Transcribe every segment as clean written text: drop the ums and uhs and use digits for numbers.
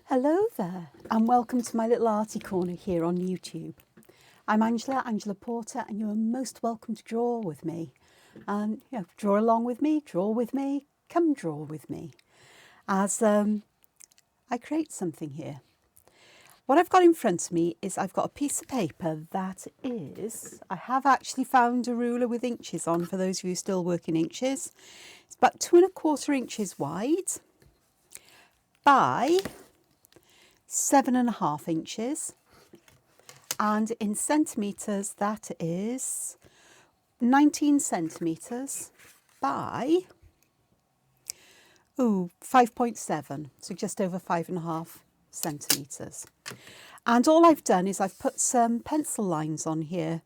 Hello there, and welcome to my little arty corner here on YouTube. I'm Angela Porter, and you are most welcome to draw with me. And draw along with me, come draw with me as I create something here. What I've got in front of me is I've got a piece of paper that is, I have actually found a ruler with inches on for those of you still working inches. It's about 2¼ inches wide by 7½ inches, and in centimetres that is 19 centimetres by 5.7, so just over 5½ centimetres. And all I've done is I've put some pencil lines on here.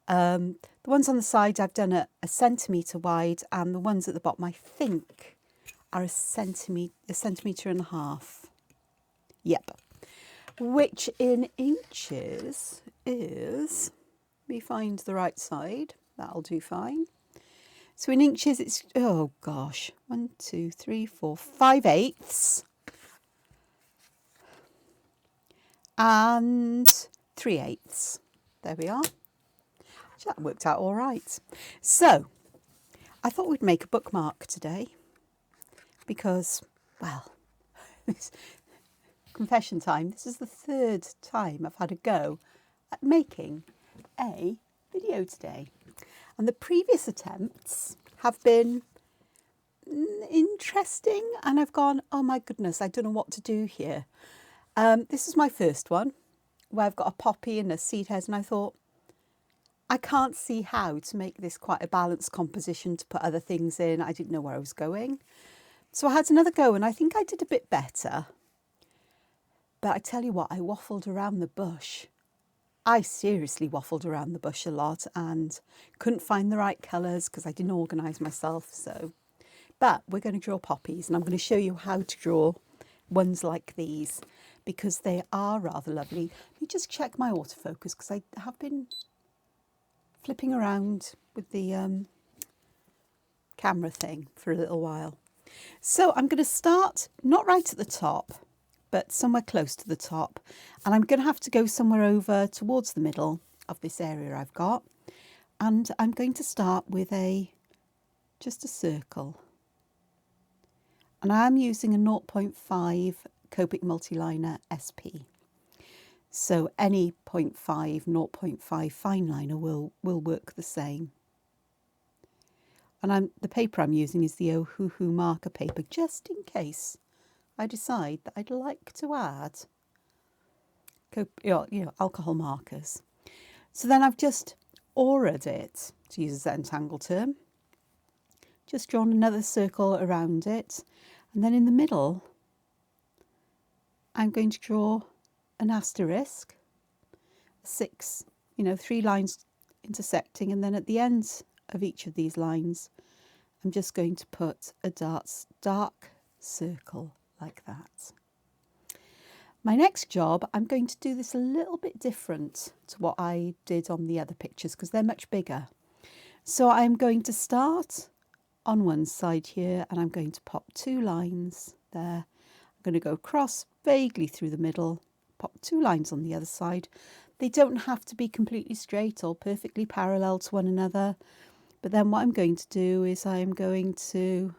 The ones on the side I've done a centimetre wide, and the ones at the bottom I think are a centimetre and a half. Yep, which in inches is, let me find the right side, that'll do fine. So in inches it's, oh gosh, 1, 2, 3, 4, 5/8 and 3/8. There we are. That worked out all right. So I thought we'd make a bookmark today because, well, confession time, this is the third time I've had a go at making a video today. And the previous attempts have been interesting, and I've gone, oh my goodness, I don't know what to do here. This is my first one where I've got a poppy and a seed head, and I thought, I can't see how to make this quite a balanced composition to put other things in. I didn't know where I was going. So I had another go, and I think I did a bit better. But I tell you what, I waffled around the bush. I seriously waffled around the bush a lot and couldn't find the right colours because I didn't organise myself. But we're going to draw poppies, and I'm going to show you how to draw ones like these because they are rather lovely. Let me just check my autofocus because I have been flipping around with the camera thing for a little while. So I'm going to start not right at the top, but somewhere close to the top, and I'm going to have to go somewhere over towards the middle of this area I've got, and I'm going to start with just a circle, and I'm using a 0.5 Copic multiliner SP, so any 0.5, 0.5 fine liner will work the same. And the paper I'm using is the Ohuhu marker paper, just in case I decide that I'd like to add alcohol markers. So then I've just auraed it, to use a Zentangle term, just drawn another circle around it, and then in the middle I'm going to draw an asterisk, 6, 3 lines intersecting, and then at the ends of each of these lines I'm just going to put a dark circle like that. My next job, I'm going to do this a little bit different to what I did on the other pictures because they're much bigger. So I'm going to start on one side here, and I'm going to pop 2 lines there. I'm going to go across vaguely through the middle, pop 2 lines on the other side. They don't have to be completely straight or perfectly parallel to one another, but then what I'm going to do is I'm going to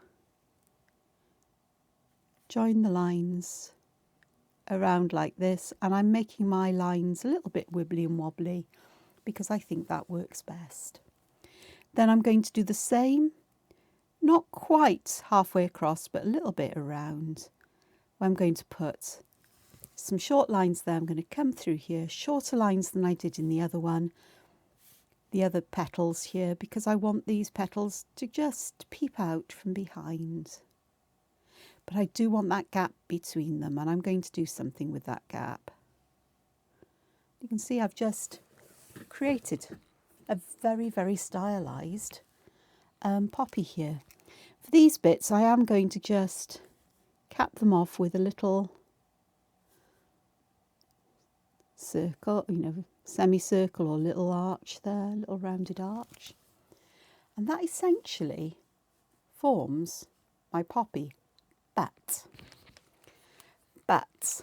join the lines around like this, and I'm making my lines a little bit wibbly and wobbly because I think that works best. Then I'm going to do the same, not quite halfway across, but a little bit around. I'm going to put some short lines there. I'm going to come through here, shorter lines than I did in the other one, the other petals here, because I want these petals to just peep out from behind. But I do want that gap between them, and I'm going to do something with that gap. You can see I've just created a very, very stylised poppy here. For these bits, I am going to just cap them off with a little circle, semicircle or little arch there, little rounded arch. And that essentially forms my poppy. But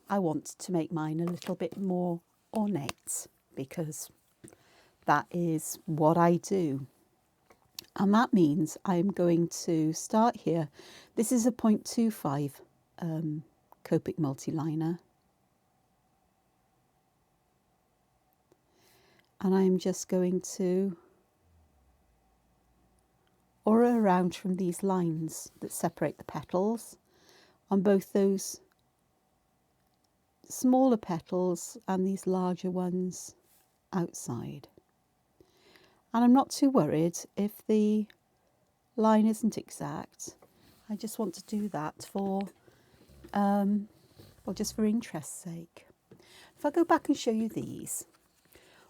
I want to make mine a little bit more ornate because that is what I do. And that means I'm going to start here. This is a 0.25 Copic multiliner. And I'm just going to aura around from these lines that separate the petals on both those smaller petals and these larger ones outside. And I'm not too worried if the line isn't exact. I just want to do that for, well, just for interest's sake. If I go back and show you these,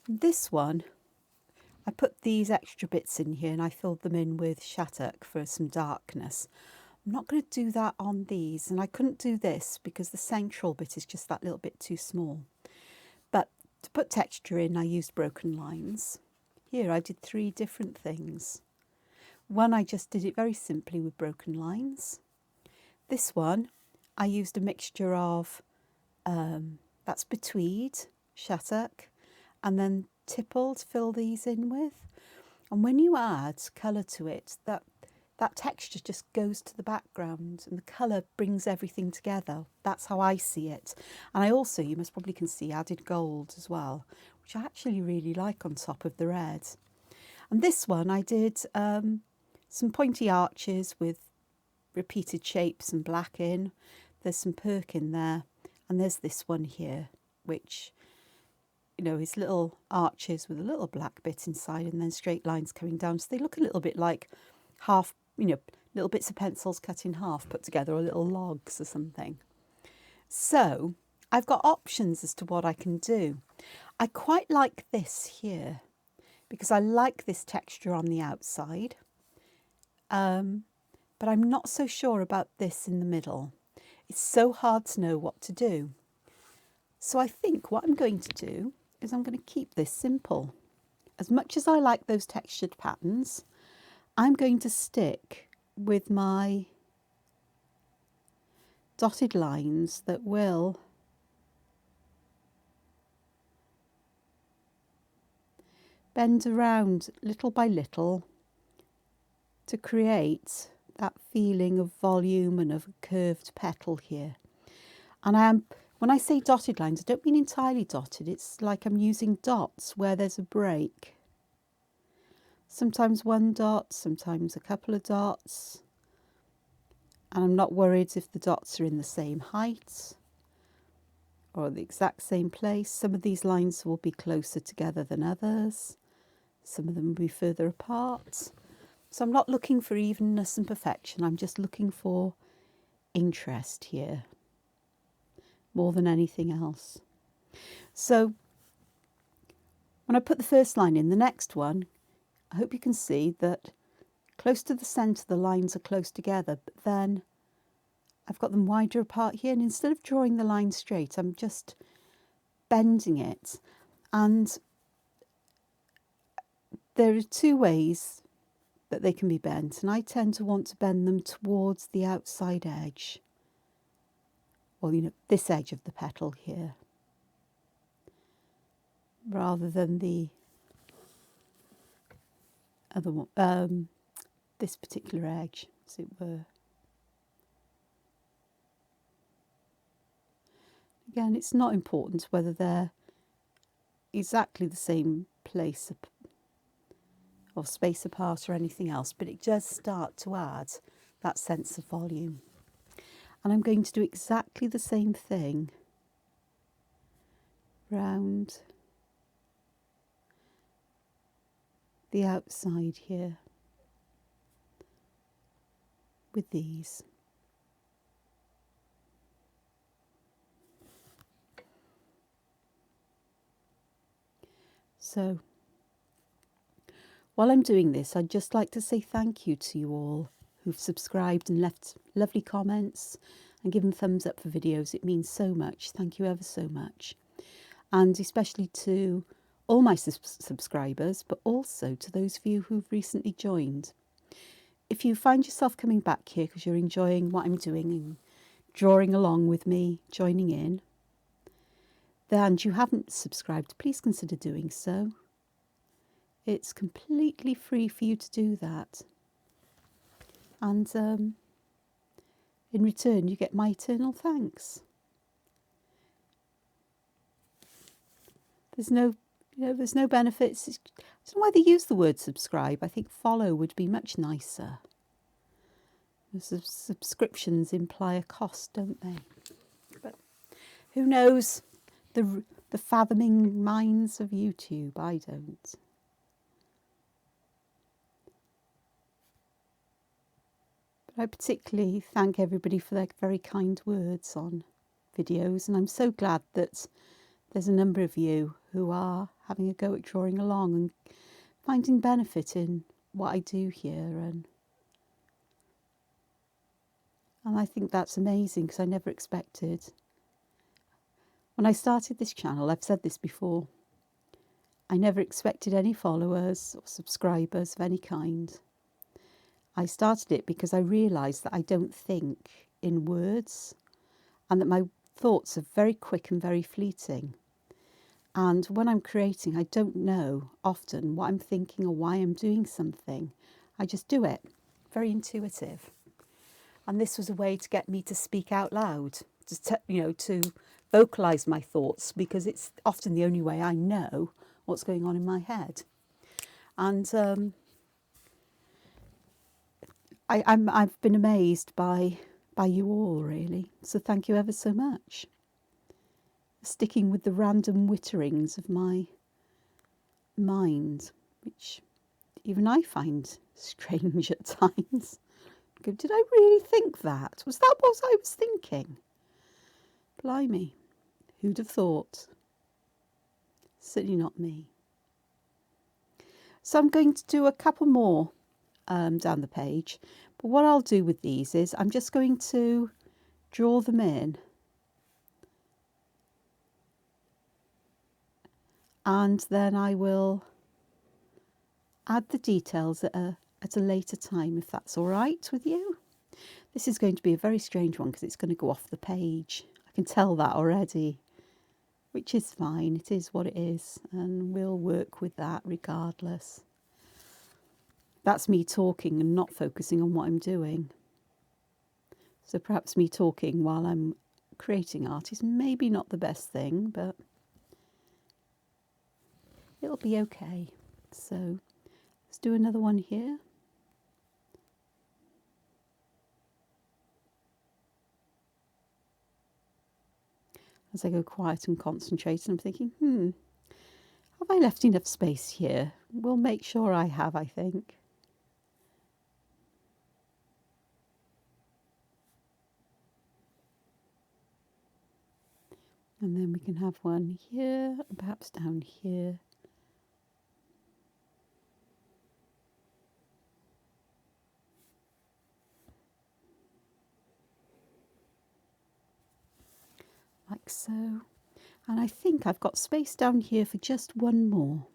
this one, I put these extra bits in here and I filled them in with shattuck for some darkness. I'm not going to do that on these, and I couldn't do this because the central bit is just that little bit too small. But to put texture in, I used broken lines. Here I did 3 different things. One, I just did it very simply with broken lines. This one, I used a mixture of, that's betweed, shattuck, and then tipple to fill these in with. And when you add colour to it, that texture just goes to the background and the colour brings everything together. That's how I see it. And I also, you must probably can see, added gold as well, which I actually really like on top of the red. And this one I did some pointy arches with repeated shapes and black in. There's some perk in there, and there's this one here, which, you know, is little arches with a little black bit inside and then straight lines coming down. So they look a little bit like half, you know, little bits of pencils cut in half put together, or little logs or something. So I've got options as to what I can do. I quite like this here because I like this texture on the outside. But I'm not so sure about this in the middle. It's so hard to know what to do. So I think what I'm going to do is I'm going to keep this simple. As much as I like those textured patterns, I'm going to stick with my dotted lines that will bend around little by little to create that feeling of volume and of a curved petal here. And when I say dotted lines, I don't mean entirely dotted. It's like I'm using dots where there's a break. Sometimes 1 dot, sometimes a couple of dots. And I'm not worried if the dots are in the same height or the exact same place. Some of these lines will be closer together than others. Some of them will be further apart. So I'm not looking for evenness and perfection. I'm just looking for interest here more than anything else. So when I put the first line in, the next one, I hope you can see that close to the centre the lines are close together, but then I've got them wider apart here, and instead of drawing the line straight, I'm just bending it. And there are 2 ways that they can be bent, and I tend to want to bend them towards the outside edge, or, you know, this edge of the petal here, rather than the other one, this particular edge, as it were. Again, it's not important whether they're exactly the same place or space apart or anything else, but it does start to add that sense of volume. And I'm going to do exactly the same thing round the outside here with these. So while I'm doing this, I'd just like to say thank you to you all who've subscribed and left lovely comments and given thumbs up for videos. It means so much. Thank you ever so much. And especially to all my subscribers, but also to those of you who've recently joined. If you find yourself coming back here because you're enjoying what I'm doing and drawing along with me, joining in, and you haven't subscribed, please consider doing so. It's completely free for you to do that. And in return, you get my eternal thanks. There's no, there's no benefits. I don't know why they use the word subscribe. I think follow would be much nicer. Subscriptions imply a cost, don't they? But who knows? The fathoming minds of YouTube. I don't. But I particularly thank everybody for their very kind words on videos, and I'm so glad that there's a number of you who are having a go at drawing along and finding benefit in what I do here, and I think that's amazing, because I never expected. When I started this channel, I've said this before, I never expected any followers or subscribers of any kind. I started it because I realised that I don't think in words, and that my thoughts are very quick and very fleeting. And when I'm creating, I don't know often what I'm thinking or why I'm doing something. I just do it. Very intuitive. And this was a way to get me to speak out loud, to vocalise my thoughts, because it's often the only way I know what's going on in my head. And I've been amazed by you all, really. So thank you ever so much. Sticking with the random witterings of my mind, which even I find strange at times. Did I really think that? Was that what I was thinking? Blimey, who'd have thought? Certainly not me. So I'm going to do a couple more down the page. But what I'll do with these is I'm just going to draw them in. And then I will add the details at a later time, if that's all right with you. This is going to be a very strange one because it's going to go off the page. I can tell that already, which is fine. It is what it is, and we'll work with that regardless. That's me talking and not focusing on what I'm doing. So perhaps me talking while I'm creating art is maybe not the best thing, but it'll be okay. So let's do another one here. As I go quiet and concentrate, I'm thinking, have I left enough space here? We'll make sure I have, I think. And then we can have one here, and perhaps down here. Like so. And I think I've got space down here for just one more.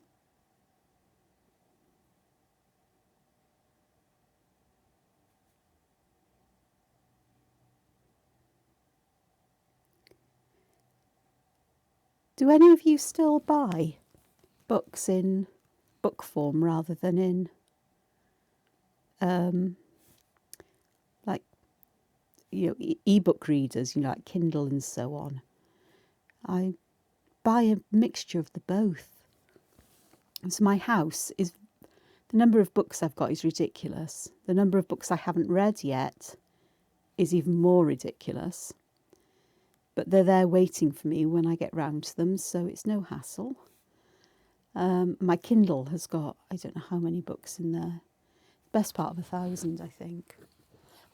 Do any of you still buy books in book form rather than in e-book readers, like Kindle and so on? I buy a mixture of the both. So my house is, the number of books I've got is ridiculous. The number of books I haven't read yet is even more ridiculous. But they're there waiting for me when I get round to them, so it's no hassle. My Kindle has got, I don't know how many books in there. Best part of 1,000, I think.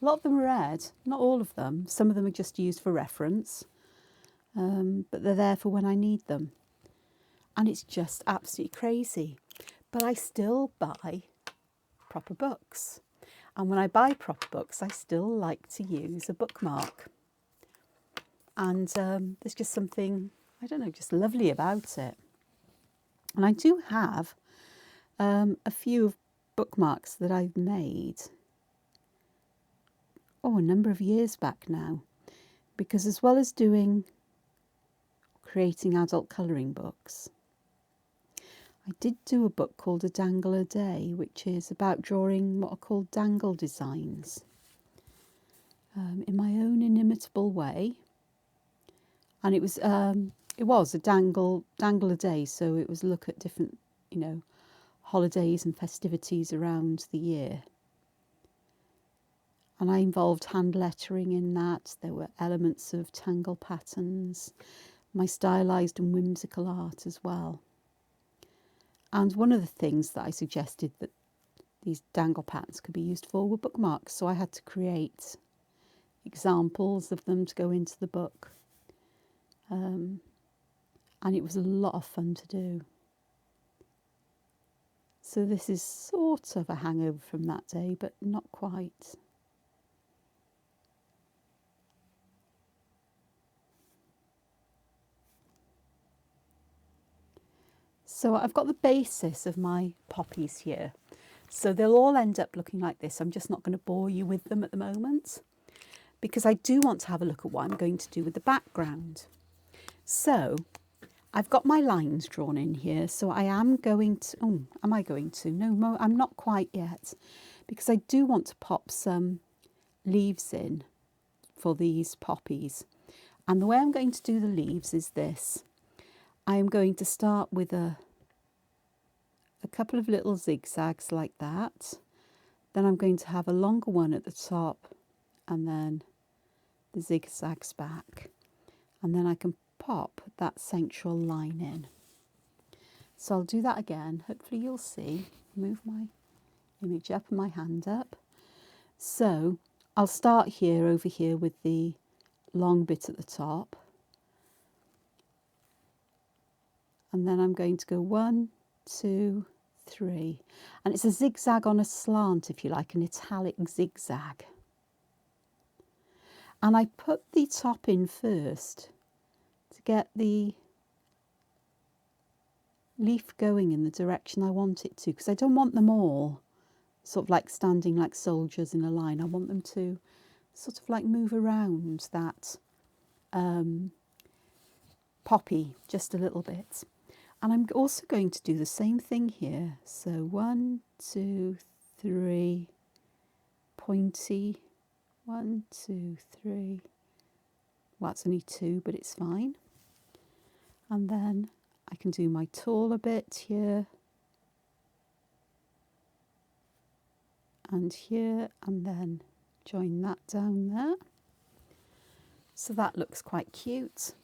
A lot of them are read, not all of them. Some of them are just used for reference, but they're there for when I need them. And it's just absolutely crazy. But I still buy proper books. And when I buy proper books, I still like to use a bookmark. And there's just something, I don't know, just lovely about it. And I do have a few bookmarks that I've made, a number of years back now. Because as well as doing creating adult colouring books. I did do a book called A Dangle a Day, which is about drawing what are called dangle designs in my own inimitable way. And it was a dangle a day, so it was a look at different, holidays and festivities around the year. And I involved hand lettering in that. There were elements of tangle patterns, my stylised and whimsical art as well. And one of the things that I suggested that these dangle patterns could be used for were bookmarks. So I had to create examples of them to go into the book. And it was a lot of fun to do. So this is sort of a hangover from that day, but not quite. So I've got the basis of my poppies here. So they'll all end up looking like this. I'm just not going to bore you with them at the moment, because I do want to have a look at what I'm going to do with the background. So I've got my lines drawn in here. So I am going to, am I going to? No, I'm not quite yet, because I do want to pop some leaves in for these poppies. And the way I'm going to do the leaves is this. I am going to start with a couple of little zigzags like that. Then I'm going to have a longer one at the top and then the zigzags back. And then I can pop that central line in. So I'll do that again. Hopefully you'll see. Move my image up and my hand up. So I'll start here over here with the long bit at the top. And then I'm going to go 1, 2, 3. And it's a zigzag on a slant, if you like, an italic zigzag. And I put the top in first to get the leaf going in the direction I want it to, because I don't want them all sort of like standing like soldiers in a line. I want them to sort of like move around that poppy just a little bit. And I'm also going to do the same thing here. So 1, 2, 3, pointy, 1, 2, 3. Well, it's only 2, but it's fine. And then I can do my taller bit here and here, and then join that down there. So that looks quite cute.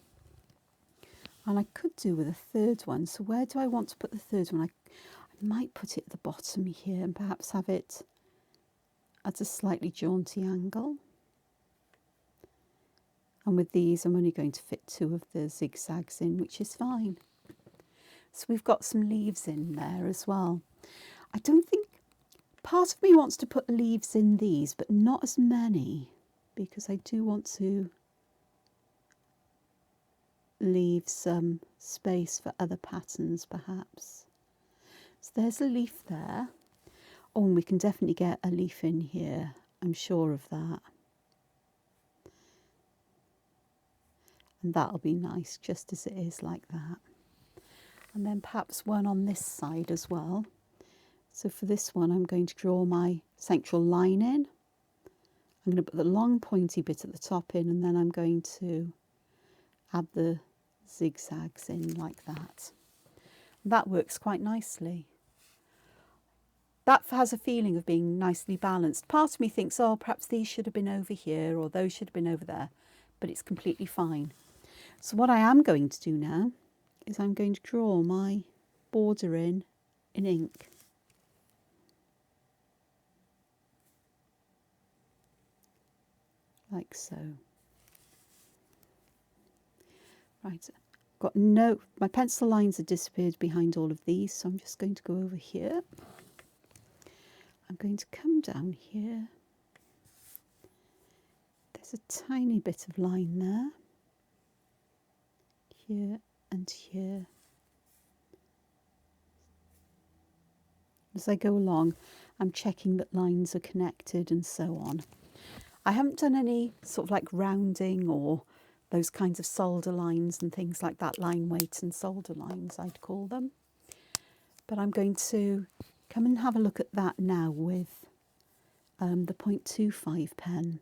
And I could do with a third one. So where do I want to put the third one? I might put it at the bottom here and perhaps have it at a slightly jaunty angle. And with these, I'm only going to fit 2 of the zigzags in, which is fine. So we've got some leaves in there as well. I don't think, part of me wants to put leaves in these, but not as many, because I do want to leave some space for other patterns perhaps. So there's a leaf there. Oh, and we can definitely get a leaf in here, I'm sure of that. And that'll be nice just as it is like that. And then perhaps one on this side as well. So for this one I'm going to draw my central line in. I'm going to put the long pointy bit at the top in, and then I'm going to add the zigzags in like that. That works quite nicely. That has a feeling of being nicely balanced. Part of me thinks, oh, perhaps these should have been over here or those should have been over there, but it's completely fine. So what I am going to do now is I'm going to draw my border in ink. Like so. Right, my pencil lines have disappeared behind all of these, so I'm just going to go over here. I'm going to come down here. There's a tiny bit of line there. Here and here. As I go along, I'm checking that lines are connected and so on. I haven't done any sort of like rounding or those kinds of solder lines and things like that, line weight and solder lines, I'd call them. But I'm going to come and have a look at that now with the 0.25 pen,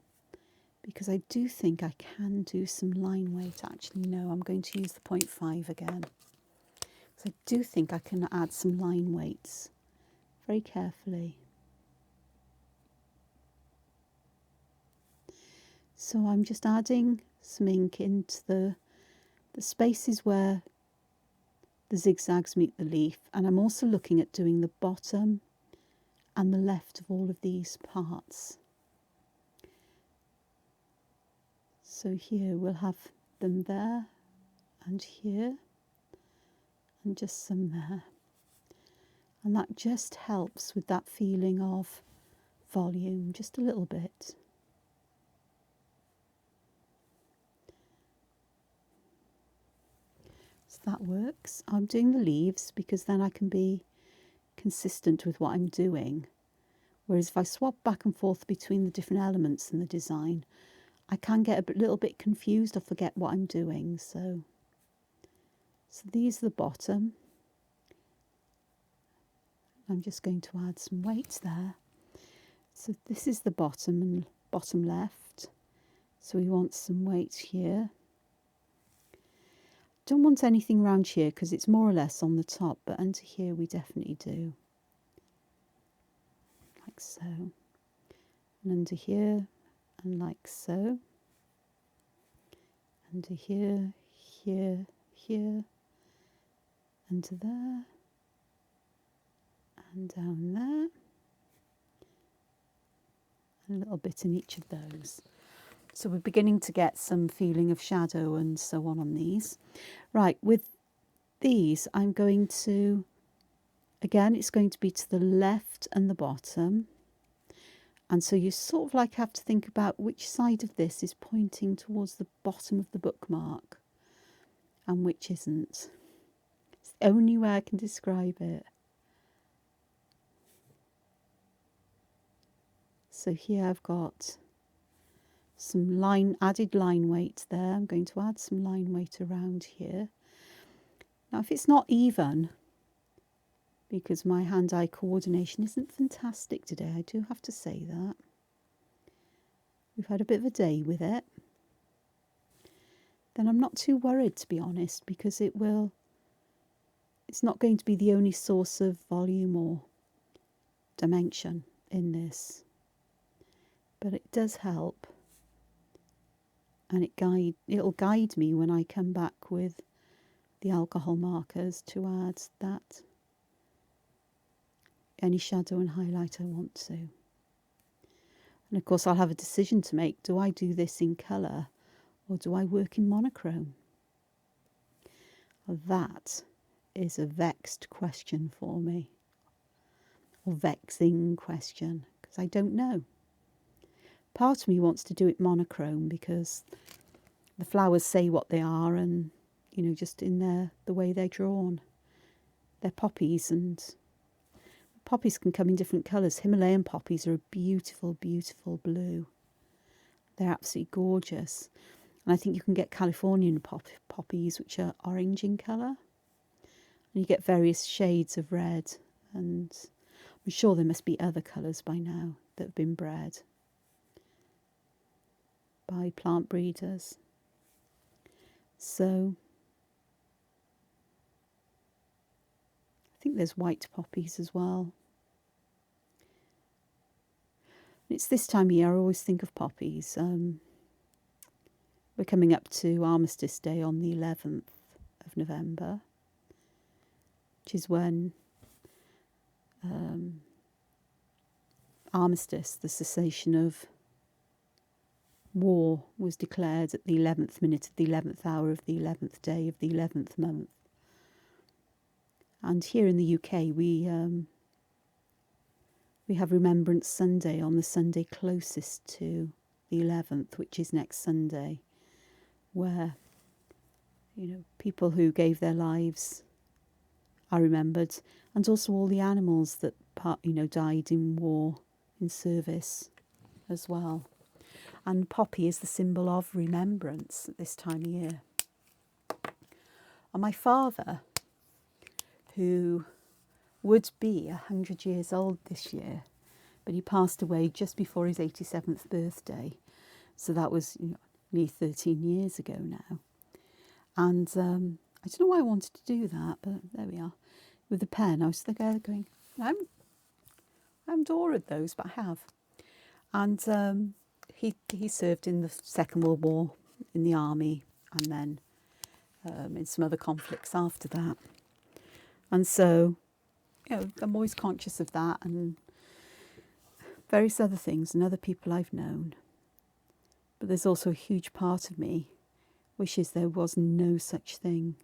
because I do think I can do some line weight. Actually, no, I'm going to use the 0.5 again. So I do think I can add some line weights very carefully. So I'm just adding some ink into the spaces where the zigzags meet the leaf, and I'm also looking at doing the bottom and the left of all of these parts. So here we'll have them there and here and just some there, and that just helps with that feeling of volume just a little bit. So that works. I'm doing the leaves because then I can be consistent with what I'm doing, whereas if I swap back and forth between the different elements in the design, I can get a little bit confused or forget what I'm doing. So these are the bottom. I'm just going to add some weight there. So this is the bottom and bottom left. So we want some weight here. Don't want anything around here because it's more or less on the top, but under here we definitely do. Like so. And under here, and like so. Under here, here, here, under there, and down there, and a little bit in each of those. So we're beginning to get some feeling of shadow and so on these. Right, with these I'm going to, again it's going to be to the left and the bottom, and so you sort of like have to think about which side of this is pointing towards the bottom of the bookmark and which isn't. It's the only way I can describe it. So here I've got some added line weight there. I'm going to add some line weight around here. Now if it's not even, because my hand-eye coordination isn't fantastic today, I do have to say that. We've had a bit of a day with it. Then I'm not too worried, to be honest, because it's not going to be the only source of volume or dimension in this. But it does help. And it'll guide me when I come back with the alcohol markers to add that, any shadow and highlight I want to. And of course I'll have a decision to make. Do I do this in colour or do I work in monochrome? Well, that is a vexed question for me, or vexing question, because I don't know. Part of me wants to do it monochrome because the flowers say what they are, and you know, just in the way they're drawn. They're poppies, and poppies can come in different colours. Himalayan poppies are a beautiful, beautiful blue. They're absolutely gorgeous. And I think you can get Californian poppies, which are orange in colour. And you get various shades of red. And I'm sure there must be other colours by now that have been bred by plant breeders. So I think there's white poppies as well. It's this time of year I always think of poppies. We're coming up to Armistice Day on the 11th of November, which is when armistice, the cessation of war, was declared at the 11th minute of the 11th hour of the 11th day of the 11th month. And here in the UK we have Remembrance Sunday on the Sunday closest to the 11th, which is next Sunday, where, you know, people who gave their lives are remembered, and also all the animals that died in war, in service as well. And poppy is the symbol of remembrance at this time of year. And my father, who would be 100 years old this year, but he passed away just before his 87th birthday. So that was nearly 13 years ago now. And I don't know why I wanted to do that, but there we are. With the pen, I was there going, I haven't ordered those, but I have. And he served in the Second World War in the army, and then in some other conflicts after that. And so, I'm always conscious of that and various other things and other people I've known. But there's also a huge part of me wishes there was no such thing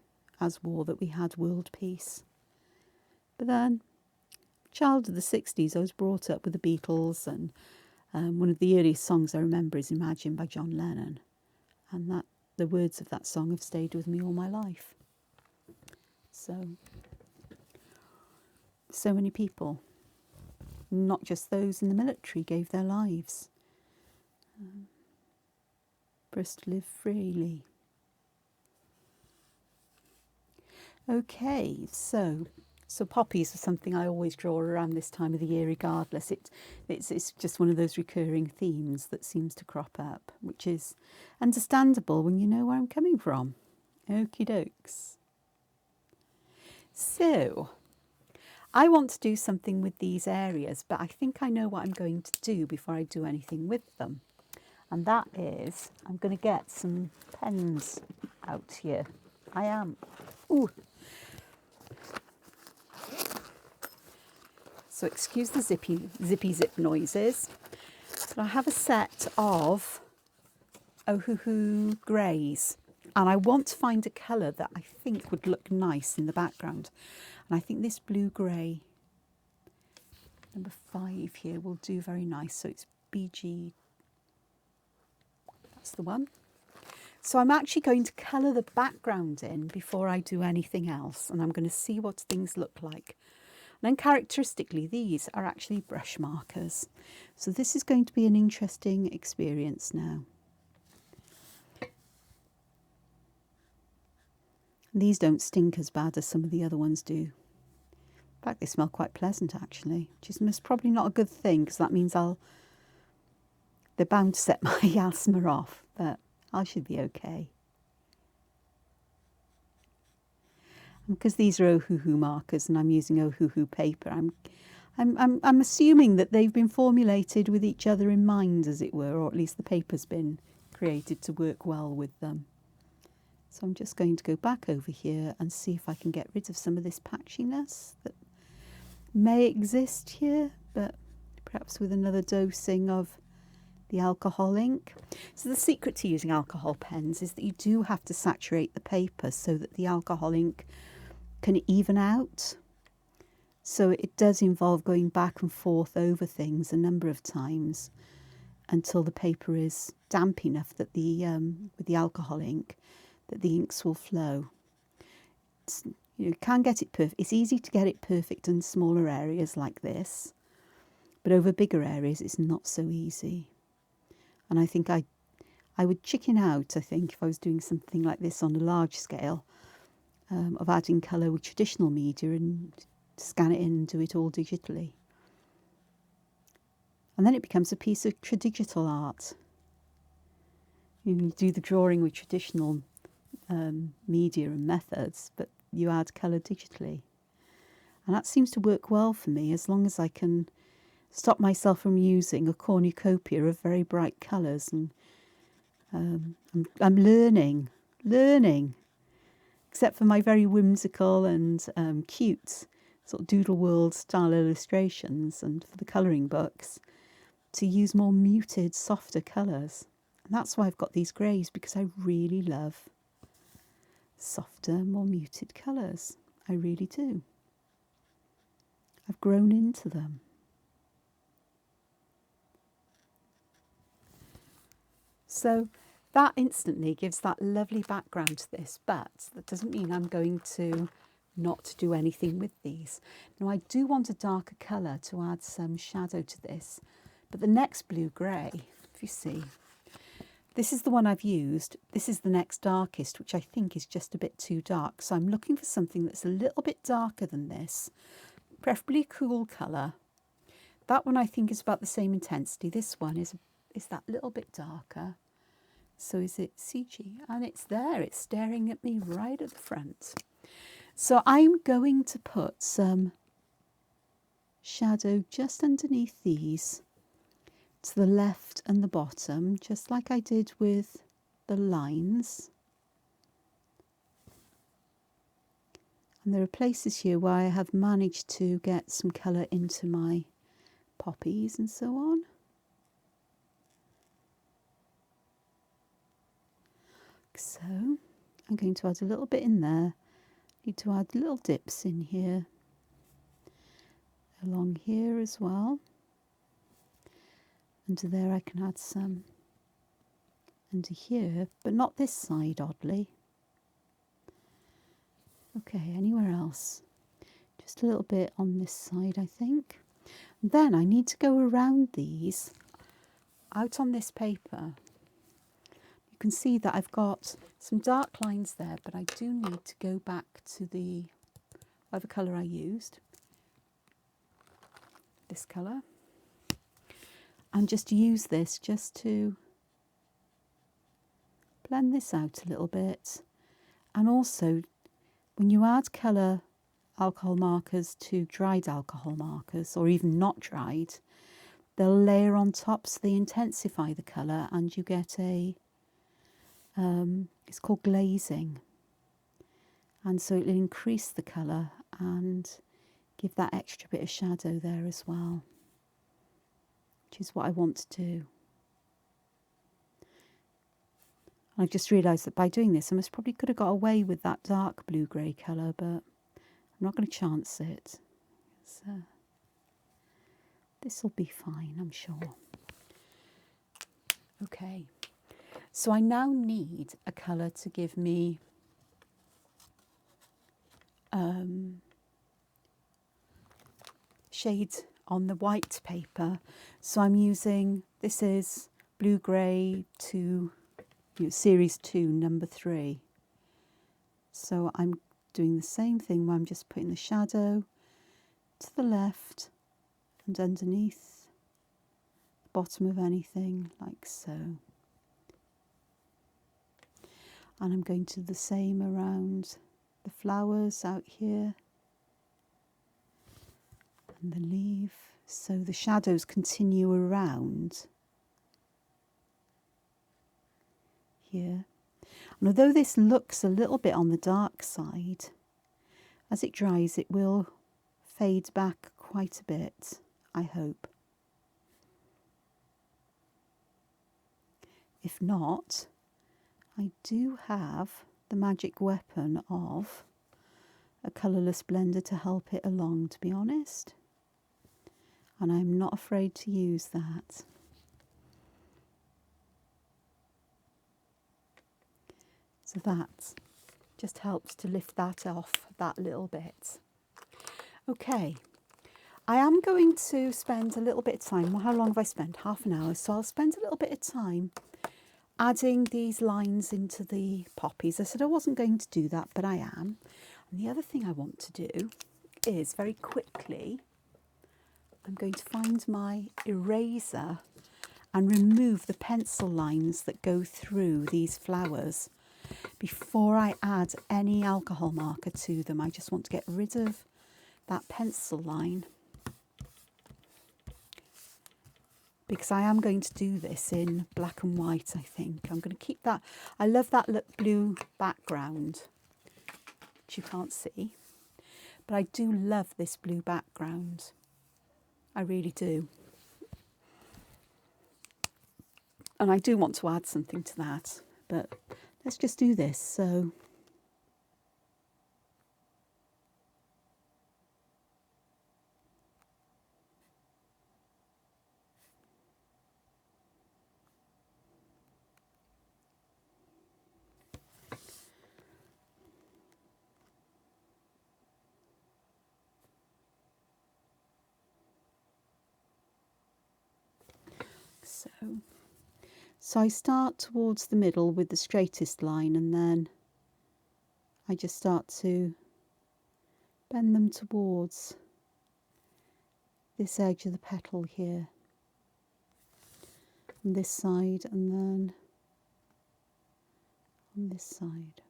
as war, that we had world peace. But then, child of the 60s, I was brought up with the Beatles, and one of the earliest songs I remember is Imagine by John Lennon. And that the words of that song have stayed with me all my life. So many people, not just those in the military, gave their lives for us to live freely. Okay, so poppies are something I always draw around this time of the year regardless. It's just one of those recurring themes that seems to crop up, which is understandable when you know where I'm coming from. Okie dokes. So, I want to do something with these areas, but I think I know what I'm going to do before I do anything with them. And that is, I'm going to get some pens out here. I am. Ooh. So excuse the zippy zip noises. But I have a set of Ohuhu greys. And I want to find a colour that I think would look nice in the background. And I think this blue grey, number 5 here, will do very nice. So it's BG. That's the one. So I'm actually going to colour the background in before I do anything else. And I'm going to see what things look like. And then characteristically, these are actually brush markers. So this is going to be an interesting experience now. And these don't stink as bad as some of the other ones do. In fact, they smell quite pleasant actually, which is probably not a good thing because that means they're bound to set my asthma off, but I should be okay. And because these are Ohuhu markers and I'm using Ohuhu paper, I'm assuming that they've been formulated with each other in mind, as it were, or at least the paper's been created to work well with them. So I'm just going to go back over here and see if I can get rid of some of this patchiness that may exist here, but perhaps with another dosing of the alcohol ink. So the secret to using alcohol pens is that you do have to saturate the paper so that the alcohol ink can even out. So it does involve going back and forth over things a number of times until the paper is damp enough that with the alcohol ink, that the inks will flow. You can get it perfect. It's easy to get it perfect in smaller areas like this, but over bigger areas it's not so easy. And I think I would chicken out, I think, if I was doing something like this on a large scale, of adding colour with traditional media and scan it in and do it all digitally. And then it becomes a piece of digital art. You do the drawing with traditional media and methods, but you add colour digitally. And that seems to work well for me as long as I can stop myself from using a cornucopia of very bright colours. And I'm learning, except for my very whimsical and cute sort of doodle world style illustrations and for the colouring books, to use more muted, softer colours. And that's why I've got these greys, because I really love softer, more muted colours. I really do. I've grown into them. So that instantly gives that lovely background to this, but that doesn't mean I'm going to not do anything with these. Now I do want a darker colour to add some shadow to this, but the next blue grey, if you see, This is the one I've used. This is the next darkest, which I think is just a bit too dark. So I'm looking for something that's a little bit darker than this, preferably a cool colour. That one I think is about the same intensity. This one is that little bit darker. So is it CG? And it's there. It's staring at me right at the front. So I'm going to put some shadow just underneath these, to the left and the bottom, just like I did with the lines. And there are places here where I have managed to get some colour into my poppies and so on. So I'm going to add a little bit in there. Need to add little dips in here, along here as well. Under there I can add some under here, but not this side, oddly. Okay, anywhere else? Just a little bit on this side, I think. And then I need to go around these out on this paper. You can see that I've got some dark lines there, but I do need to go back to the whatever colour I used, this colour, and just use this just to blend this out a little bit. And also, when you add colour alcohol markers to dried alcohol markers, or even not dried, they'll layer on top, so they intensify the colour, and you get a it's called glazing, and so it'll increase the colour and give that extra bit of shadow there as well, which is what I want to do. I've just realised that by doing this I probably could have got away with that dark blue-grey colour, but I'm not going to chance it. So this will be fine, I'm sure. Okay, so I now need a colour to give me shade on the white paper. So I'm using, this is blue-grey to series 2, number 3. So I'm doing the same thing where I'm just putting the shadow to the left and underneath the bottom of anything, like so. And I'm going to do the same around the flowers out here and the leaf, so the shadows continue around here. And although this looks a little bit on the dark side, as it dries it will fade back quite a bit, I hope. If not, I do have the magic weapon of a colourless blender to help it along, to be honest, and I'm not afraid to use that. So that just helps to lift that off that little bit. Okay, I am going to spend a little bit of time. Well, how long have I spent? Half an hour. So I'll spend a little bit of time adding these lines into the poppies. I said I wasn't going to do that, but I am. And the other thing I want to do is very quickly, I'm going to find my eraser and remove the pencil lines that go through these flowers before I add any alcohol marker to them. I just want to get rid of that pencil line, because I am going to do this in black and white, I think. I'm going to keep that. I love that blue background, which you can't see, but I do love this blue background. I really do. And I do want to add something to that, but let's just do this. So I start towards the middle with the straightest line, and then I just start to bend them towards this edge of the petal here, on this side, and then on this side.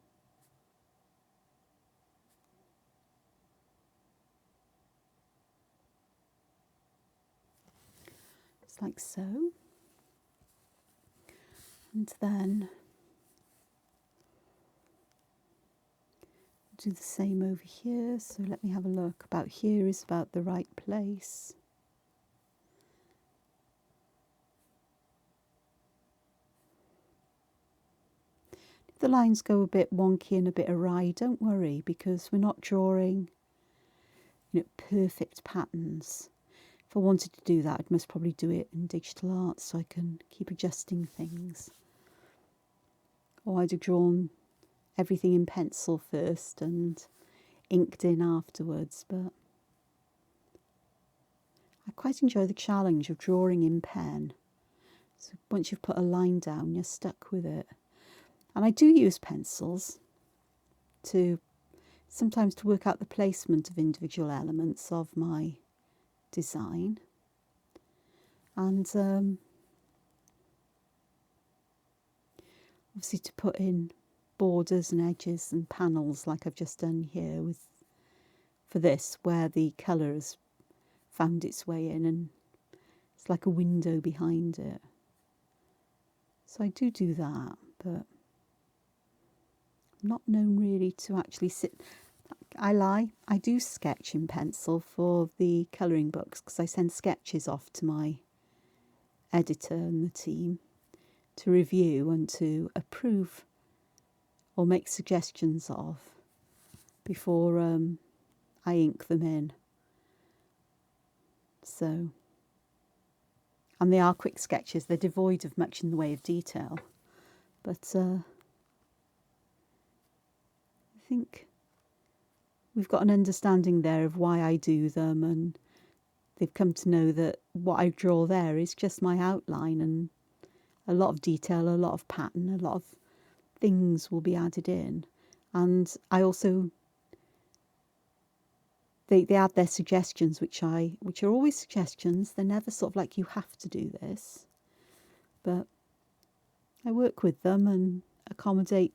Just like so. And then do the same over here. So let me have a look. About here is about the right place. If the lines go a bit wonky and a bit awry, don't worry, because we're not drawing, perfect patterns. If I wanted to do that, I'd most probably do it in digital art so I can keep adjusting things. Or I'd have drawn everything in pencil first and inked in afterwards, but I quite enjoy the challenge of drawing in pen. So once you've put a line down, you're stuck with it. And I do use pencils to sometimes to work out the placement of individual elements of my design. And obviously to put in borders and edges and panels like I've just done here for this, where the colour has found its way in and it's like a window behind it. So I do that, but I'm not known really to actually sit. I lie, I do sketch in pencil for the colouring books because I send sketches off to my editor and the team to review and to approve or make suggestions of before I ink them in. So, and they are quick sketches, they're devoid of much in the way of detail, but I think we've got an understanding there of why I do them, and they've come to know that what I draw there is just my outline, and a lot of detail, a lot of pattern, a lot of things will be added in. And I also, they add their suggestions, which are always suggestions. They're never sort of like, you have to do this, but I work with them and accommodate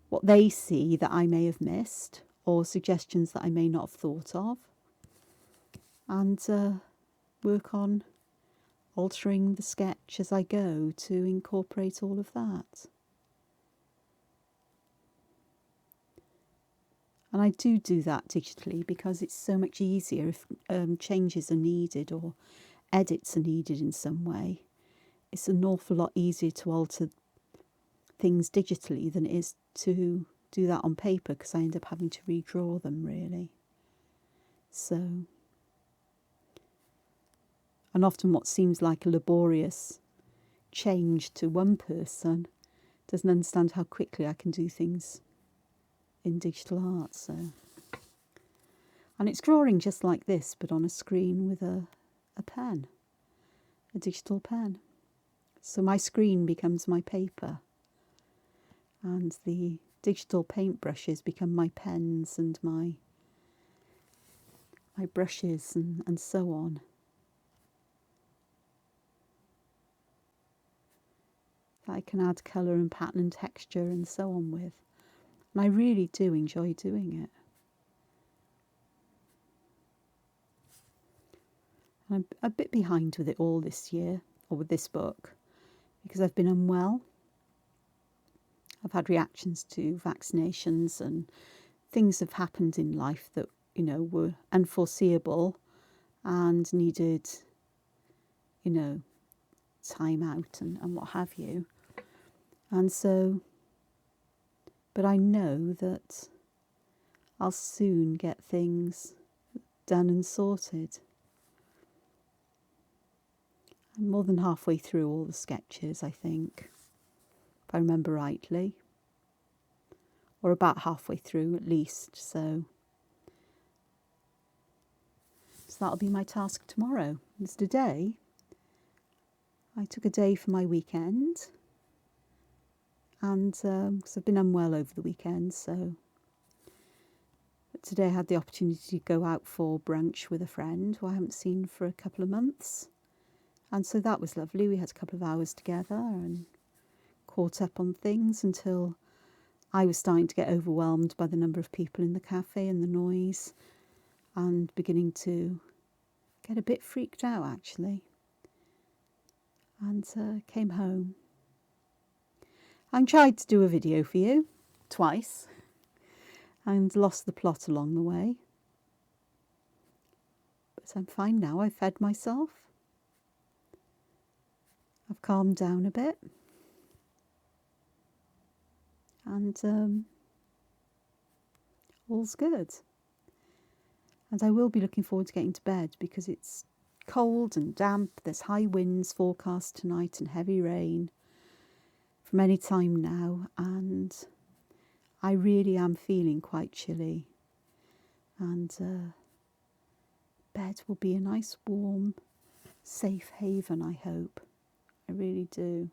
what they see that I may have missed, or suggestions that I may not have thought of, and work on altering the sketch as I go to incorporate all of that. And I do that digitally because it's so much easier if changes are needed or edits are needed in some way. It's an awful lot easier to alter things digitally than it is to do that on paper, because I end up having to redraw them really. So, and often what seems like a laborious change to one person doesn't understand how quickly I can do things in digital art. So, and it's drawing just like this, but on a screen with a pen, a digital pen. So my screen becomes my paper, and the digital paintbrushes become my pens and my brushes and so on. That I can add colour and pattern and texture and so on with. And I really do enjoy doing it. I'm a bit behind with it all this year, or with this book, because I've been unwell. I've had reactions to vaccinations, and things have happened in life that, were unforeseeable and needed, time out and what have you. And so, but I know that I'll soon get things done and sorted. I'm more than halfway through all the sketches, I think, if I remember rightly, or about halfway through at least. So that'll be my task tomorrow. It's today I took a day for my weekend, and because I've been unwell over the weekend, so but today I had the opportunity to go out for brunch with a friend who I haven't seen for a couple of months, and so that was lovely. We had a couple of hours together and caught up on things until I was starting to get overwhelmed by the number of people in the cafe and the noise, and beginning to get a bit freaked out actually, and came home and tried to do a video for you twice and lost the plot along the way, but I'm fine now. I've fed myself, I've calmed down a bit, and all's good. And I will be looking forward to getting to bed because it's cold and damp. There's high winds forecast tonight and heavy rain from any time now, and I really am feeling quite chilly, and bed will be a nice warm safe haven, I hope. I really do.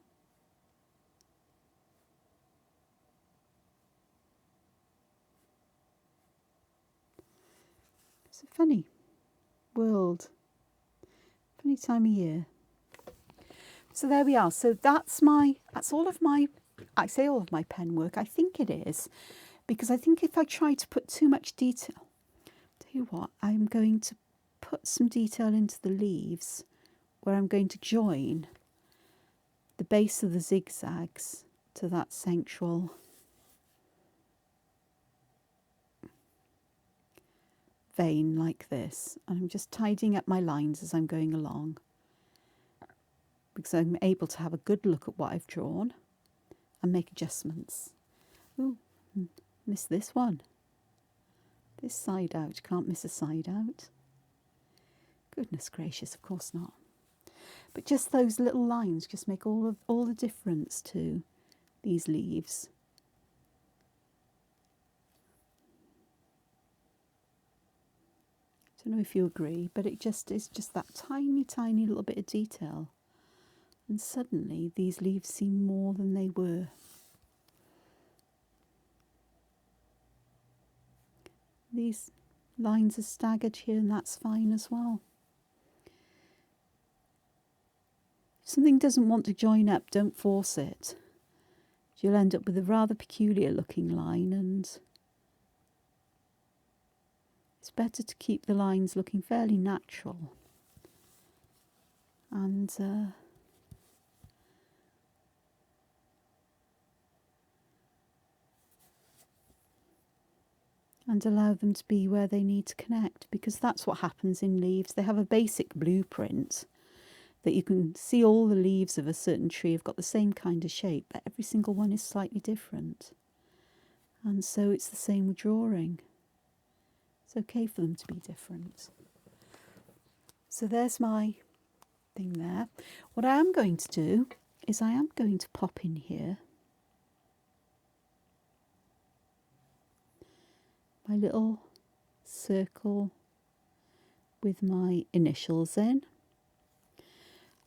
It's a funny world, funny time of year. So there we are. So that's all of my, I say all of my pen work. I think it is, because I think if I try to put too much detail, tell you what, I'm going to put some detail into the leaves where I'm going to join the base of the zigzags to that central vein like this, and I'm just tidying up my lines as I'm going along because I'm able to have a good look at what I've drawn and make adjustments. Ooh, missed this one. This side out, can't miss a side out. Goodness gracious, of course not. But just those little lines just make all the difference to these leaves. I don't know if you agree, but it just is just that tiny, tiny little bit of detail. And suddenly these leaves seem more than they were. These lines are staggered here, and that's fine as well. If something doesn't want to join up, don't force it. You'll end up with a rather peculiar looking line, and it's better to keep the lines looking fairly natural. And allow them to be where they need to connect, because that's what happens in leaves. They have a basic blueprint that you can see. All the leaves of a certain tree have got the same kind of shape, but every single one is slightly different. And so it's the same with drawing. It's okay for them to be different. So there's my thing there. What I am going to do is I am going to pop in here my little circle with my initials in.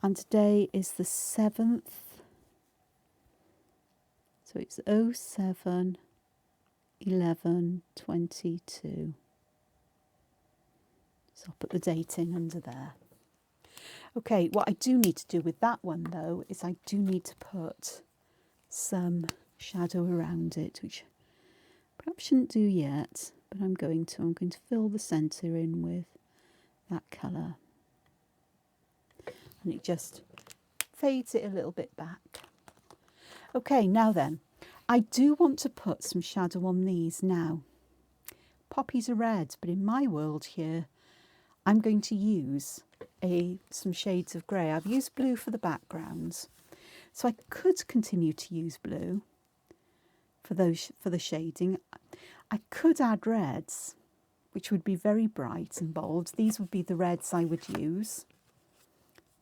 And today is the 7th. So it's 07/11/22. So I'll put the date in under there. Okay, what I do need to do with that one though is I do need to put some shadow around it, which perhaps shouldn't do yet, but I'm going to. I'm going to fill the centre in with that colour. And it just fades it a little bit back. Okay, now then, I do want to put some shadow on these now. Poppies are red, but in my world here, I'm going to use some shades of grey. I've used blue for the backgrounds, so I could continue to use blue for the shading. I could add reds, which would be very bright and bold. These would be the reds I would use,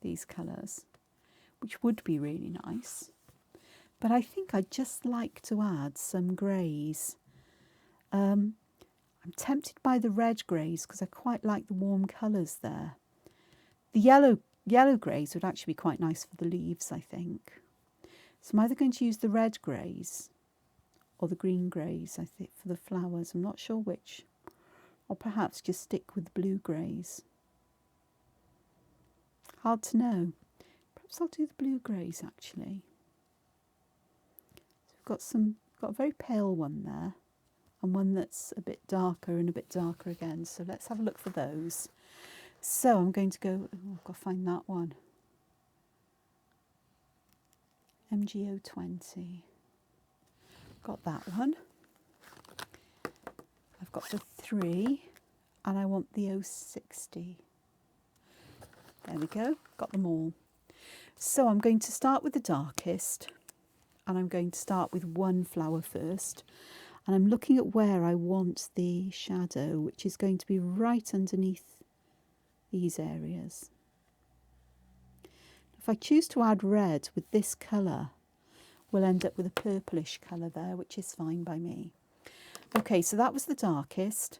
these colours, which would be really nice. But I think I'd just like to add some greys. I'm tempted by the red greys because I quite like the warm colours there. The yellow yellow greys would actually be quite nice for the leaves, I think. So I'm either going to use the red greys or the green greys, I think, for the flowers. I'm not sure which. Or perhaps just stick with the blue greys. Hard to know. Perhaps I'll do the blue greys actually. So we've got a very pale one there, and one that's a bit darker and a bit darker again. So let's have a look for those. So I'm going to go, I've got to find that one. MGO 20. Got that one. I've got the 3 and I want the 060. There we go, got them all. So I'm going to start with the darkest, and I'm going to start with one flower first. And I'm looking at where I want the shadow, which is going to be right underneath these areas. If I choose to add red with this colour, we'll end up with a purplish colour there, which is fine by me. Okay, so that was the darkest.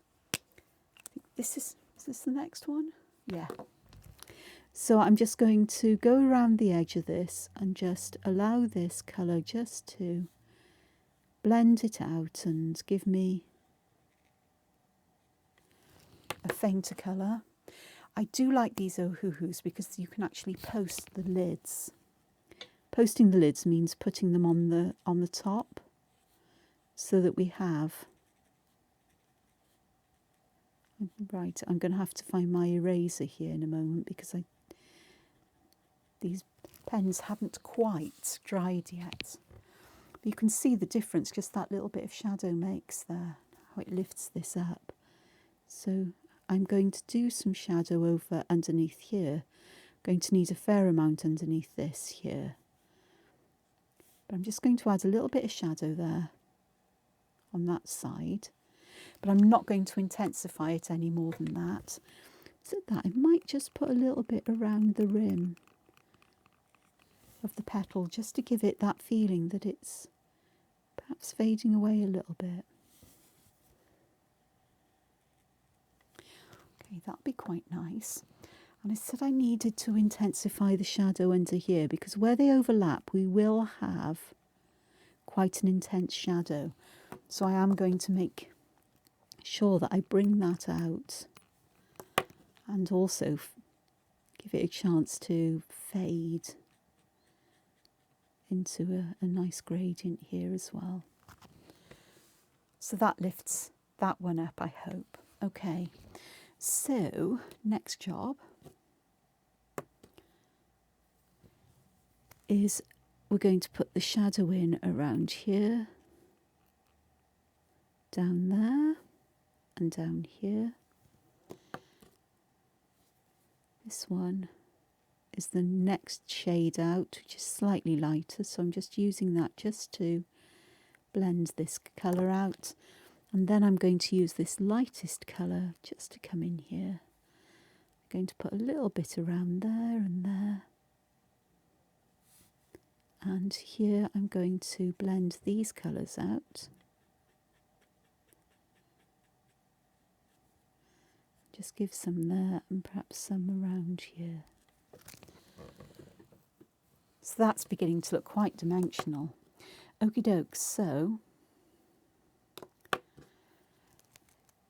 Is this the next one? Yeah. So I'm just going to go around the edge of this and just allow this colour just to blend it out and give me a fainter colour. I do like these ohuhus because you can actually post the lids. Posting the lids means putting them on the top so that we have... Right, I'm going to have to find my eraser here in a moment because these pens haven't quite dried yet. But you can see the difference just that little bit of shadow makes there, how it lifts this up. So I'm going to do some shadow over underneath here. I'm going to need a fair amount underneath this here. But I'm just going to add a little bit of shadow there on that side. But I'm not going to intensify it any more than that. So that I might just put a little bit around the rim of the petal just to give it that feeling that it's perhaps fading away a little bit. Okay, that'll be quite nice. And I said I needed to intensify the shadow under here because where they overlap we will have quite an intense shadow. So I am going to make sure that I bring that out and also give it a chance to fade into a nice gradient here as well. So that lifts that one up, I hope. Okay, so next job is we're going to put the shadow in around here, down there, and down here. This one is the next shade out, which is slightly lighter, so I'm just using that just to blend this colour out. And then I'm going to use this lightest colour just to come in here. I'm going to put a little bit around there and there. And here I'm going to blend these colours out. Just give some there and perhaps some around here. So that's beginning to look quite dimensional. Okie doke, so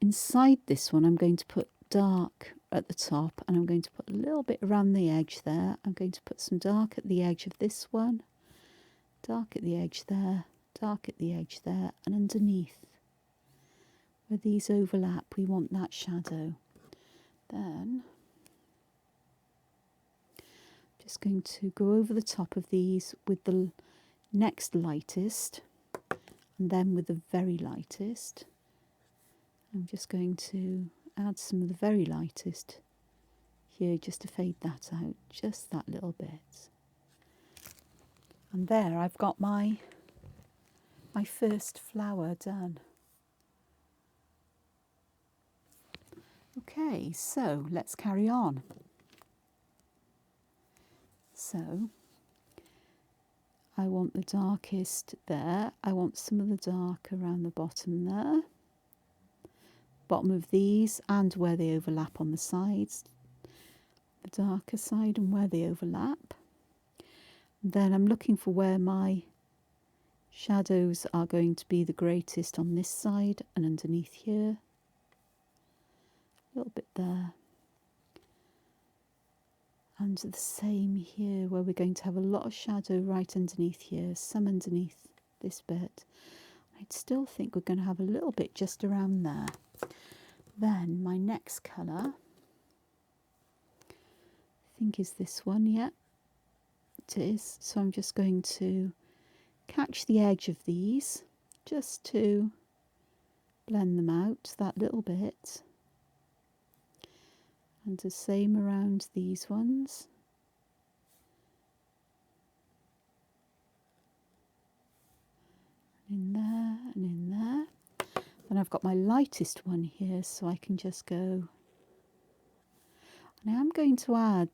inside this one I'm going to put dark at the top and I'm going to put a little bit around the edge there. I'm going to put some dark at the edge of this one, dark at the edge there, dark at the edge there, and underneath where these overlap we want that shadow. Then just going to go over the top of these with the next lightest and then with the very lightest. I'm just going to add some of the very lightest here just to fade that out, just that little bit. And there I've got my first flower done. Okay, so let's carry on. So I want the darkest there. I want some of the dark around the bottom there. Bottom of these and where they overlap on the sides. the darker side and where they overlap. Then I'm looking for where my shadows are going to be the greatest on this side and underneath here. A little bit there. And the same here, where we're going to have a lot of shadow right underneath here, some underneath this bit. I'd still think we're going to have a little bit just around there. Then my next colour, I think is this one, yeah, it is. So I'm just going to catch the edge of these, just to blend them out that little bit. And the same around these ones. In there and in there. Then I've got my lightest one here, so I can just go. And I am going to add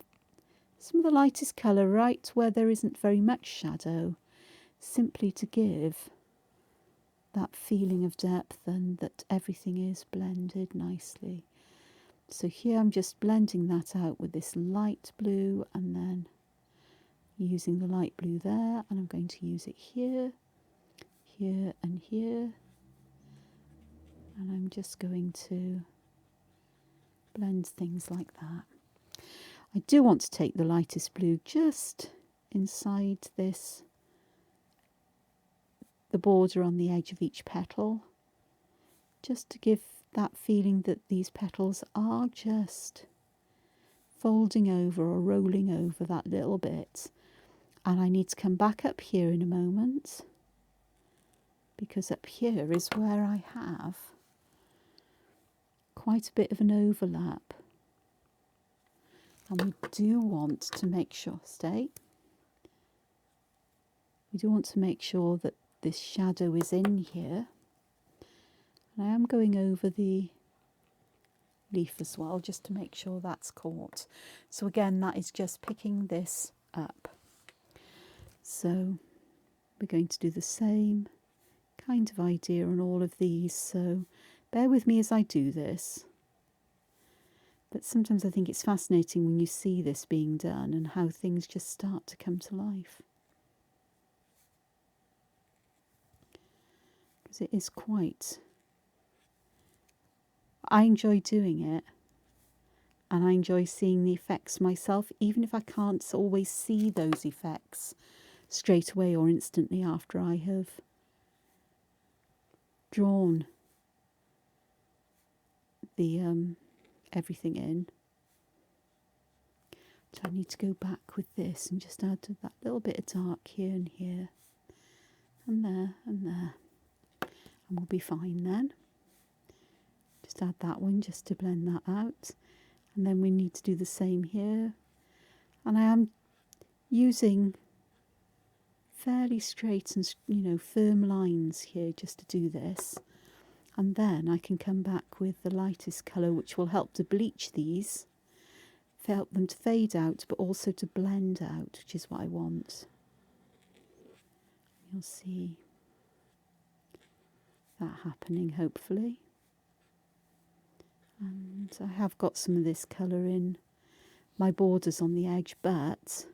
some of the lightest colour right where there isn't very much shadow, simply to give that feeling of depth and that everything is blended nicely. So here I'm just blending that out with this light blue and then using the light blue there, and I'm going to use it here, here and here. And I'm just going to blend things like that. I do want to take the lightest blue just inside this, the border on the edge of each petal, just to give that feeling that these petals are just folding over or rolling over that little bit. And I need to come back up here in a moment, because up here is where I have quite a bit of an overlap. And we do want to make sure, we do want to make sure that this shadow is in here. And I am going over the leaf as well, just to make sure that's caught. So again, that is just picking this up. So we're going to do the same kind of idea on all of these. So bear with me as I do this. But sometimes I think it's fascinating when you see this being done and how things just start to come to life. Because it is quite... I enjoy doing it, and I enjoy seeing the effects myself, even if I can't always see those effects straight away or instantly after I have drawn the everything in. So I need to go back with this and just add to that little bit of dark here and here, and there and there, and we'll be fine then. Just add that one just to blend that out, and then we need to do the same here. And I am using fairly straight and firm lines here just to do this, and then I can come back with the lightest colour, which will help to bleach these, help them to fade out, but also to blend out, which is what I want. You'll see that happening hopefully. And I have got some of this colour in my borders on the edge, but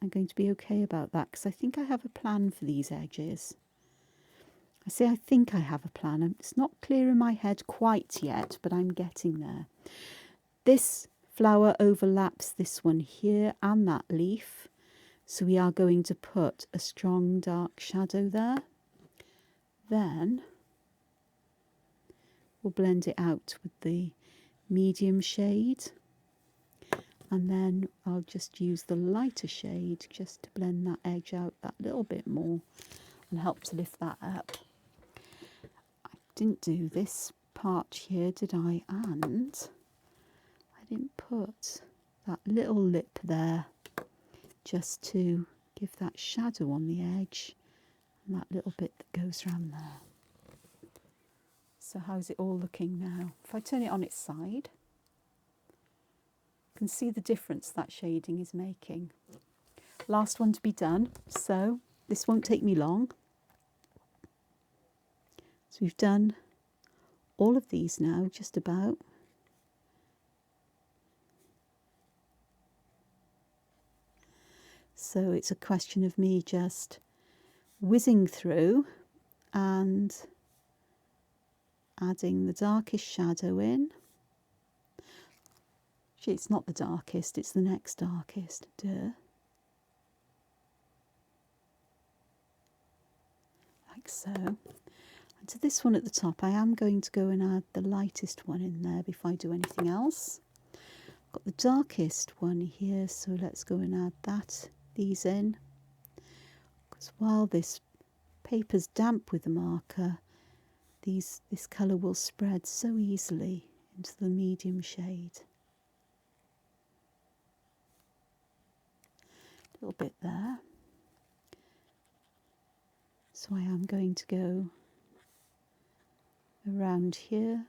I'm going to be okay about that because I think I have a plan for these edges. I say I think I have a plan. It's not clear in my head quite yet, but I'm getting there. This flower overlaps this one here and that leaf, so we are going to put a strong dark shadow there. Then we'll blend it out with the medium shade, and then I'll just use the lighter shade just to blend that edge out that little bit more and help to lift that up. I didn't do this part here, did I? And I didn't put that little lip there just to give that shadow on the edge and that little bit that goes around there. So how's it all looking now? If I turn it on its side, you can see the difference that shading is making. Last one to be done, so this won't take me long. So we've done all of these now, just about. So it's a question of me just whizzing through and adding the darkest shadow in. Actually, it's not the darkest, it's the next darkest. Duh. Like so. And to this one at the top, I am going to go and add the lightest one in there before I do anything else. I've got the darkest one here, so let's go and add these in. Because while this paper's damp with the marker, this colour will spread so easily into the medium shade. A little bit there. So I am going to go around here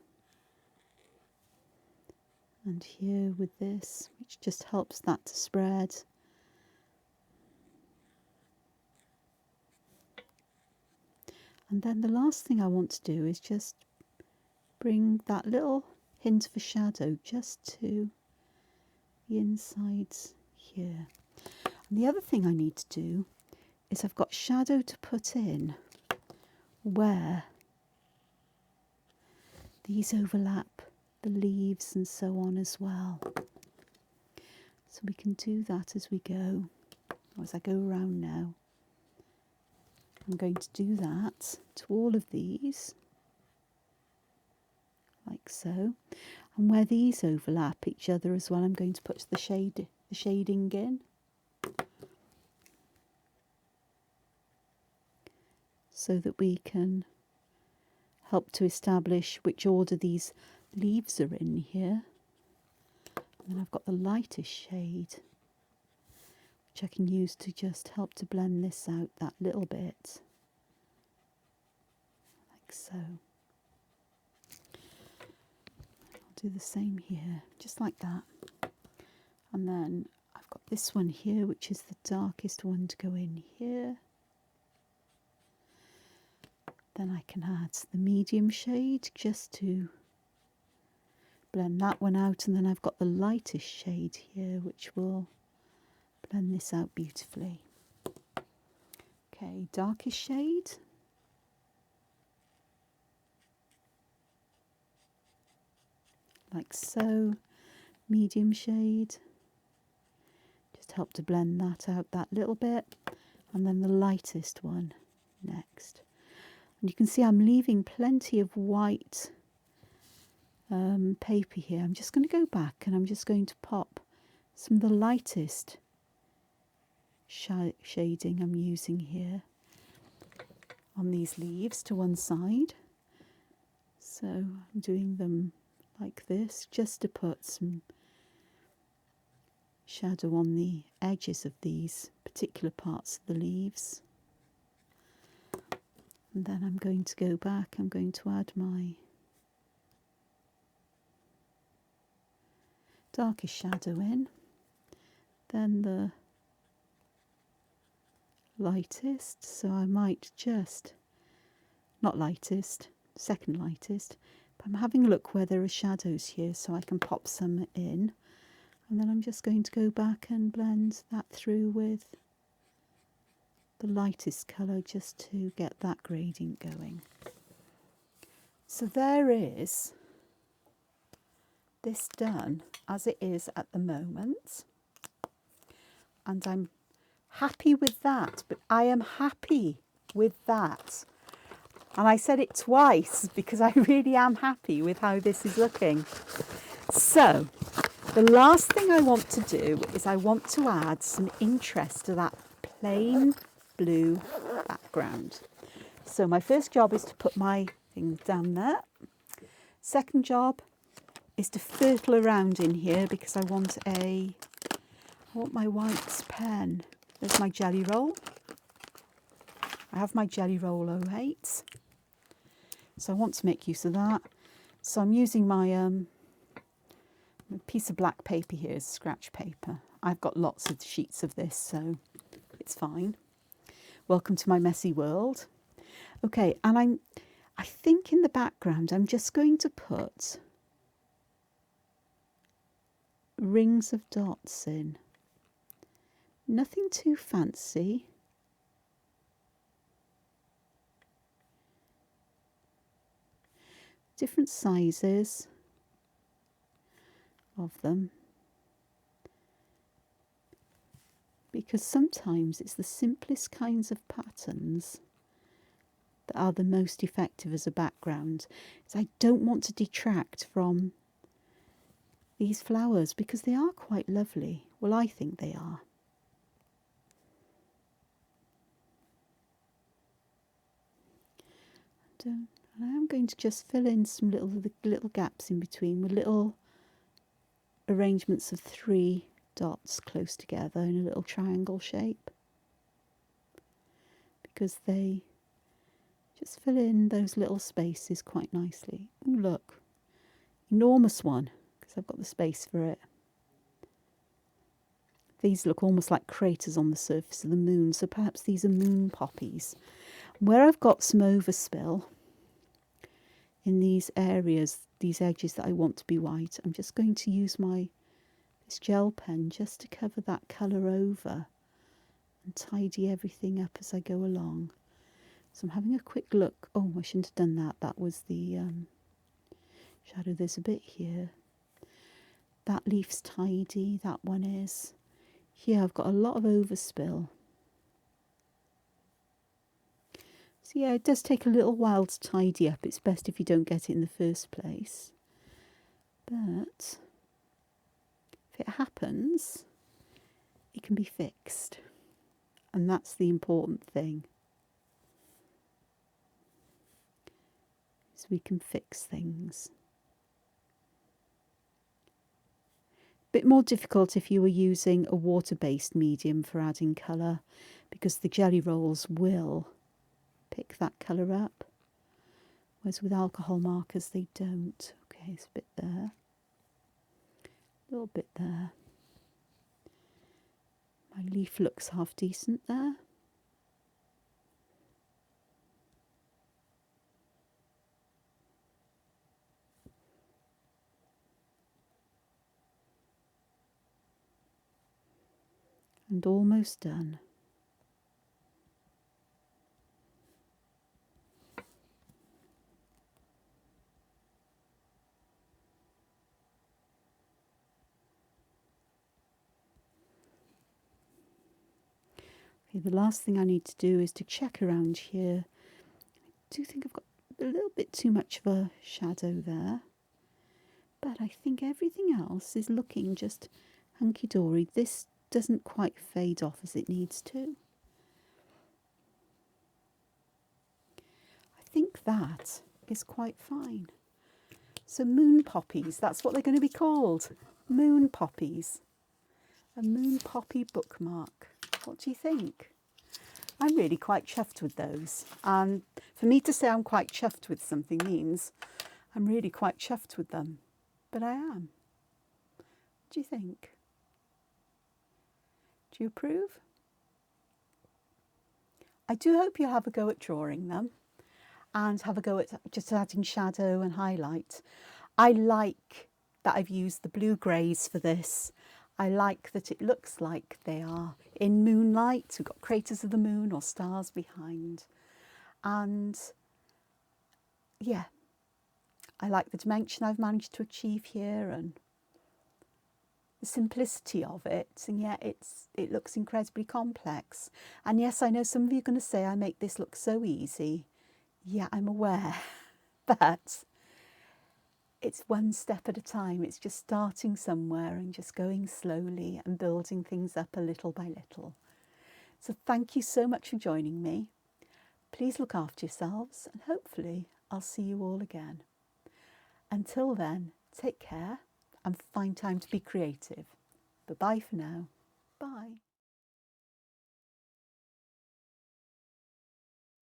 and here with this, which just helps that to spread. And then the last thing I want to do is just bring that little hint of a shadow just to the insides here. And the other thing I need to do is I've got shadow to put in where these overlap the leaves and so on as well. So we can do that as we go, or as I go around now. I'm going to do that to all of these, like so. And where these overlap each other as well, I'm going to put the shading in. So that we can help to establish which order these leaves are in here. And then I've got the lightest shade, which I can use to just help to blend this out that little bit, like so. I'll do the same here, just like that. And then I've got this one here, which is the darkest one to go in here. Then I can add the medium shade just to blend that one out, and then I've got the lightest shade here which will blend this out beautifully. Okay, darkest shade. Like so. Medium shade. Just help to blend that out that little bit. And then the lightest one next. And you can see I'm leaving plenty of white paper here. I'm just going to go back and I'm just going to pop some of the lightest shading I'm using here on these leaves to one side. So I'm doing them like this just to put some shadow on the edges of these particular parts of the leaves. And then I'm going to go back, I'm going to add my darkest shadow in, then the lightest, so I might just, not lightest, second lightest, but I'm having a look where there are shadows here so I can pop some in, and then I'm just going to go back and blend that through with the lightest colour just to get that gradient going. So there is this done as it is at the moment, and I'm happy with that, but I am happy with that. And I said it twice because I really am happy with how this is looking. So the last thing I want to do is I want to add some interest to that plain blue background. So my first job is to put my thing down there. Second job is to fertle around in here because I want my white pen. There's my jelly roll. I have my jelly roll 08. So I want to make use of that. So I'm using my piece of black paper here is scratch paper. I've got lots of sheets of this, so it's fine. Welcome to my messy world. Okay, and I think in the background I'm just going to put rings of dots in. Nothing too fancy. Different sizes of them. Because sometimes it's the simplest kinds of patterns that are the most effective as a background. So I don't want to detract from these flowers because they are quite lovely. Well, I think they are. And I am going to just fill in some little gaps in between with little arrangements of 3 dots close together in a little triangle shape, because they just fill in those little spaces quite nicely. Ooh, look, enormous one, because I've got the space for it. These look almost like craters on the surface of the moon, so perhaps these are moon poppies. Where I've got some overspill in these areas, these edges that I want to be white, I'm just going to use this gel pen just to cover that colour over and tidy everything up as I go along. So I'm having a quick look. Oh, I shouldn't have done that. That was the shadow. There's a bit here. That leaf's tidy, that one is. Here I've got a lot of overspill. So yeah, it does take a little while to tidy up. It's best if you don't get it in the first place. But if it happens, it can be fixed. And that's the important thing. So we can fix things. Bit more difficult if you were using a water-based medium for adding colour, because the jelly rolls will pick that colour up, whereas with alcohol markers they don't. Okay, it's a bit there, a little bit there. My leaf looks half decent there. And almost done. Okay, the last thing I need to do is to check around here. I do think I've got a little bit too much of a shadow there, but I think everything else is looking just hunky-dory. This doesn't quite fade off as it needs to. I think that is quite fine. So moon poppies, that's what they're going to be called. Moon poppies. A moon poppy bookmark. What do you think? I'm really quite chuffed with those. And for me to say I'm quite chuffed with something means I'm really quite chuffed with them. But I am. What do you think? Do you approve? I do hope you have a go at drawing them and have a go at just adding shadow and highlight. I like that I've used the blue greys for this. I like that it looks like they are in moonlight. We've got craters of the moon or stars behind. And yeah, I like the dimension I've managed to achieve here and the simplicity of it, and yet it looks incredibly complex. And yes, I know some of you are going to say I make this look so easy. Yeah, I'm aware, but it's one step at a time. It's just starting somewhere and just going slowly and building things up a little by little. So thank you so much for joining me. Please look after yourselves and hopefully I'll see you all again. Until then, take care and find time to be creative. Bye-bye for now. Bye.